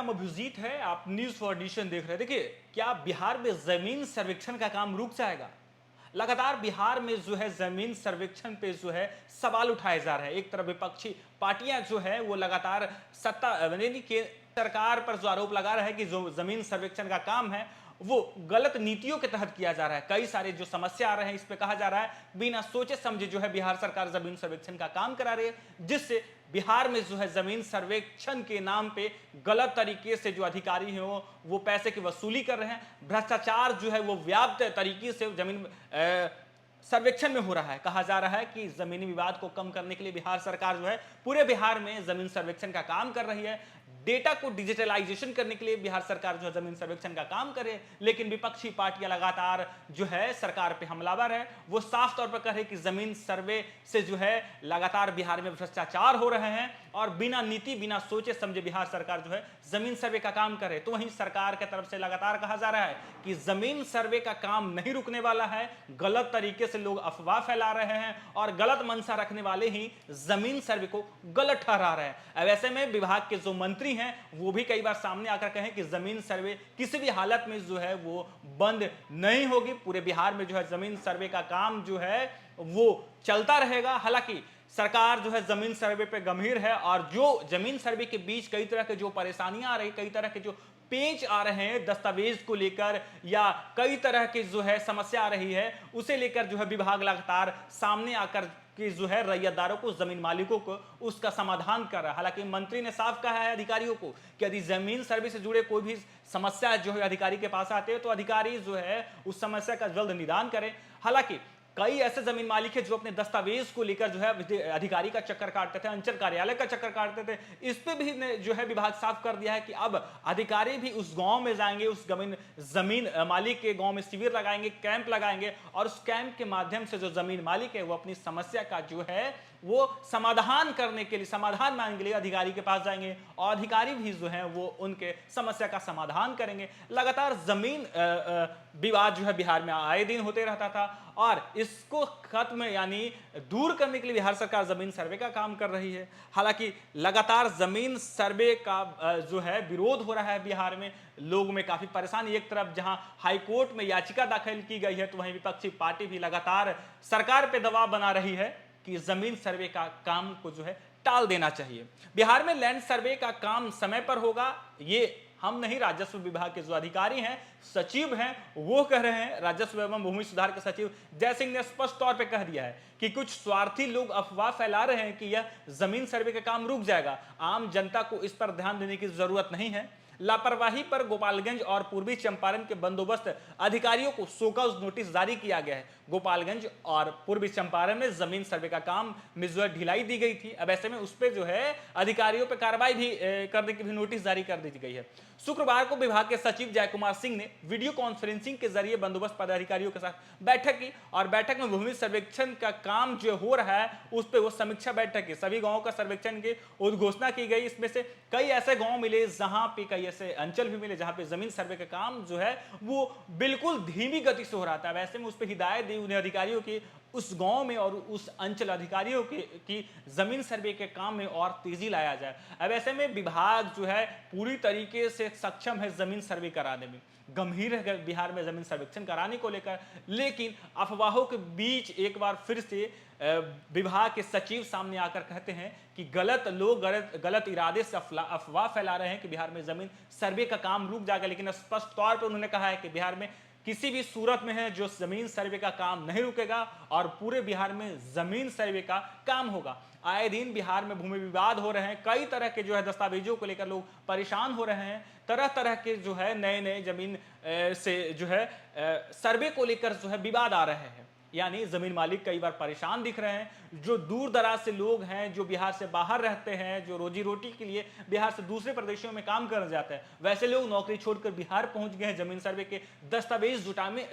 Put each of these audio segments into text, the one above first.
नाम अभिजीत है, आप न्यूज फॉर नेशन देख रहे हैं। देखिए, क्या बिहार में जमीन सर्वेक्षण का काम रुक जाएगा? लगातार बिहार में जो है जमीन सर्वेक्षण पे जो है सवाल उठाए जा रहे हैं। एक तरफ विपक्षी पार्टियां जो है वो लगातार सत्ता यानी कि सरकार पर जो आरोप लगा रहा है कि जो जमीन सर्वेक्षण का काम है वो गलत नीतियों के तहत किया जा रहा है। कई सारे जो समस्या आ रहे हैं इस पे कहा जा रहा है बिना सोचे समझे जो है बिहार सरकार जमीन सर्वेक्षण का काम करा रही है, जिससे बिहार में जो है जमीन सर्वेक्षण के नाम पे गलत तरीके से जो अधिकारी हैं वो पैसे की वसूली कर रहे हैं। भ्रष्टाचार जो है वो व्याप्त तरीके से जमीन सर्वेक्षण में हो रहा है। कहा जा रहा है कि जमीनी विवाद को कम करने के लिए बिहार सरकार जो है पूरे बिहार में जमीन सर्वेक्षण का काम कर रही है। डेटा को डिजिटलाइजेशन करने के लिए बिहार सरकार जो है जमीन सर्वेक्षण का काम करे, लेकिन विपक्षी पार्टियां लगातार जो है सरकार पे हमलावर है। वो साफ तौर पर कह रहे कि जमीन सर्वे से जो है लगातार बिहार में भ्रष्टाचार हो रहे हैं और बिना नीति बिना सोचे समझे बिहार सरकार जो है जमीन सर्वे का काम करे। तो वहीं सरकार की तरफ से लगातार कहा जा रहा है कि जमीन सर्वे का काम नहीं रुकने वाला है। गलत तरीके से लोग अफवाह फैला रहे हैं और गलत मंशा रखने वाले ही जमीन सर्वे को गलत ठहरा रहे हैं। अब ऐसे में विभाग के जो मंत्री हैं वो भी कई बार सामने आकर कहें कि जमीन सर्वे किसी भी हालत में जो है वो बंद नहीं होगी। पूरे बिहार में जो है जमीन सर्वे का काम जो है वो चलता रहेगा। हालांकि सरकार जो है जमीन सर्वे पे गंभीर है और जो जमीन सर्वे के बीच कई तरह के जो परेशानियां आ रही, कई तरह के जो पेच आ रहे हैं दस्तावेज को लेकर या कई तरह की जो है समस्या आ रही है, उसे लेकर जो है विभाग लगातार सामने आकर कि जो है रैयतदारों को, जमीन मालिकों को उसका समाधान कर रहा है। हालांकि मंत्री ने साफ कहा है अधिकारियों को कि यदि जमीन सर्वे से जुड़े कोई भी समस्या जो है अधिकारी के पास आते हैं तो अधिकारी जो है उस समस्या का जल्द निदान करें। हालांकि कई ऐसे जमीन मालिक है जो अपने दस्तावेज को लेकर जो है अधिकारी का चक्कर काटते थे, अंचल कार्यालय का चक्कर काटते थे। इस पे भी जो है विभाग साफ कर दिया है कि अब अधिकारी भी उस गांव में जाएंगे, उस जमीन मालिक के गांव में शिविर लगाएंगे, कैंप लगाएंगे और उस कैंप के माध्यम से जो जमीन मालिक है वो अपनी समस्या का जो है वो समाधान करने के लिए, समाधान मांगने के लिए अधिकारी के पास जाएंगे और अधिकारी भी जो है वो उनके समस्या का समाधान करेंगे। लगातार जमीन विवाद जो है बिहार में आए दिन होते रहता था और इसको खत्म यानी दूर करने के लिए बिहार सरकार जमीन सर्वे का काम कर रही है। हालांकि लगातार जमीन सर्वे का जो है विरोध हो रहा है बिहार में, लोगों में काफी परेशानी। एक तरफ जहां हाईकोर्ट में याचिका दाखिल की गई है तो वहीं विपक्षी पार्टी भी लगातार सरकार पे दबाव बना रही है कि जमीन सर्वे का काम को जो है टाल देना चाहिए। बिहार में लैंड सर्वे का काम समय पर होगा, ये हम नहीं, राजस्व विभाग के जो अधिकारी हैं, सचिव हैं, वो कह रहे हैं। राजस्व एवं भूमि सुधार के सचिव जय सिंह ने स्पष्ट तौर पे कह दिया है कि कुछ स्वार्थी लोग अफवाह फैला रहे हैं कि यह जमीन सर्वे का काम रुक जाएगा। आम जनता को इस पर ध्यान देने की जरूरत नहीं है। लापरवाही पर गोपालगंज और पूर्वी चंपारण के बंदोबस्त अधिकारियों को शोकॉज नोटिस जारी किया गया है। गोपालगंज और पूर्वी चंपारण में जमीन सर्वे का काम में जो है ढिलाई दी गई थी। अब ऐसे में उस पर जो है अधिकारियों पर कार्रवाई भी करने की भी नोटिस जारी कर दी गई है। शुक्रवार को विभाग के सचिव जय कुमार सिंह ने वीडियो कॉन्फ्रेंसिंग के जरिए बंदोबस्त पदाधिकारियों के साथ बैठक की और बैठक में भूमि सर्वेक्षण का काम जो हो रहा है उस पर वो समीक्षा बैठक की। सभी गांवों का सर्वेक्षण की उद्घोषणा की गई। इसमें से कई ऐसे गांव मिले जहां पे, कई ऐसे अंचल भी मिले जहां पे जमीन सर्वे का काम जो है वो बिल्कुल धीमी गति से हो रहा था। वैसे में उस पर हिदायत दी उन्हें अधिकारियों की उस गांव में और उस अंचल अधिकारियों की जमीन सर्वे के काम में और तेजी लाया जाए। अब ऐसे में विभाग जो है पूरी तरीके से सक्षम है जमीन सर्वे कराने में, गंभीर है बिहार में जमीन सर्वेक्षण कराने को लेकर। लेकिन अफवाहों के बीच एक बार फिर से विभाग के सचिव सामने आकर कहते हैं कि गलत लोग गलत इरादे से अफवाह फैला रहे हैं कि बिहार में जमीन सर्वे का काम रुक जाएगा। लेकिन स्पष्ट तौर पर उन्होंने कहा है कि बिहार में किसी भी सूरत में है जो जमीन सर्वे का काम नहीं रुकेगा और पूरे बिहार में जमीन सर्वे का काम होगा। आए दिन बिहार में भूमि विवाद हो रहे हैं, कई तरह के जो है दस्तावेजों को लेकर लोग परेशान हो रहे हैं। तरह तरह के जो है नए नए जमीन से जो है सर्वे को लेकर जो है विवाद आ रहे हैं, यानी जमीन मालिक कई बार परेशान दिख रहे हैं। जो दूर दराज से लोग हैं, जो बिहार से बाहर रहते हैं, जो रोजी रोटी के लिए बिहार से दूसरे प्रदेशों में काम करने जाते हैं, वैसे लोग नौकरी छोड़कर बिहार पहुंच गए हैं। जमीन सर्वे के दस्तावेज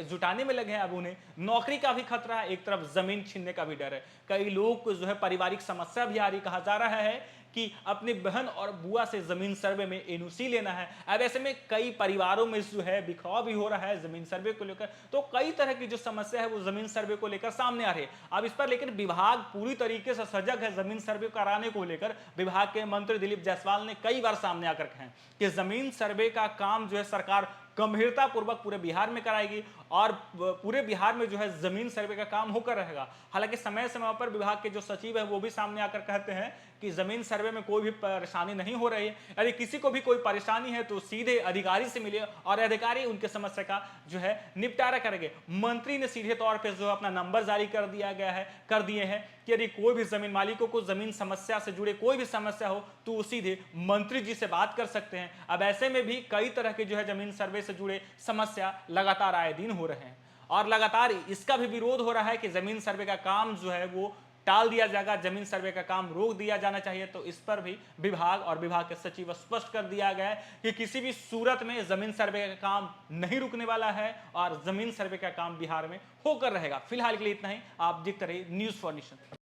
जुटाने में लगे हैं। अब उन्हें नौकरी का भी खतरा है, एक तरफ जमीन छीनने का भी डर है। कई लोग को जो है पारिवारिक समस्या भी आ रही। कहा जा रहा है कि अपनी बहन और बुआ से जमीन सर्वे में एनओसी लेना है। अब ऐसे में कई परिवारों में जो है बिखराव भी हो रहा है जमीन सर्वे को लेकर, तो कई तरह की जो समस्या है वो जमीन सर्वे को लेकर सामने आ रही है। अब इस पर लेकिन विभाग पूरी तरीके से सजग है जमीन सर्वे कराने को लेकर। विभाग के मंत्री दिलीप जायसवाल ने कई बार सामने आकर कहा है कि जमीन सर्वे का काम जो है सरकार गंभीरता पूर्वक पूरे बिहार में कराएगी और पूरे बिहार में जो है जमीन सर्वे का काम होकर रहेगा। हालांकि समय समय पर विभाग के जो सचिव है वो भी सामने आकर कहते हैं कि जमीन सर्वे में कोई भी परेशानी नहीं हो रही है, यदि किसी को भी कोई परेशानी है तो सीधे अधिकारी से मिले और अधिकारी उनके समस्या का जो है निपटारा करेंगे। मंत्री ने सीधे तौर पर जो अपना नंबर जारी कर दिए हैं कि यदि कोई भी जमीन मालिकों को जमीन समस्या से जुड़े कोई भी समस्या हो तो वो सीधे मंत्री जी से बात कर सकते हैं। अब ऐसे में भी कई तरह के जो है जमीन सर्वे से जुड़े समस्या लगातार आए दिन हो रहे हैं और लगातार इसका भी विरोध हो रहा है कि जमीन सर्वे का काम जो है वो टाल दिया जाएगा, जमीन सर्वे का काम रोक दिया जाना चाहिए। तो इस पर भी विभाग और विभाग के सचिव स्पष्ट कर दिया गया है कि किसी भी सूरत में जमीन सर्वे का काम नहीं रुकने वाला है और जमीन सर्वे का काम बिहार में होकर रहेगा। फिलहाल के लिए इतना ही। आप देखते रहिए न्यूज़ फॉर नेशन।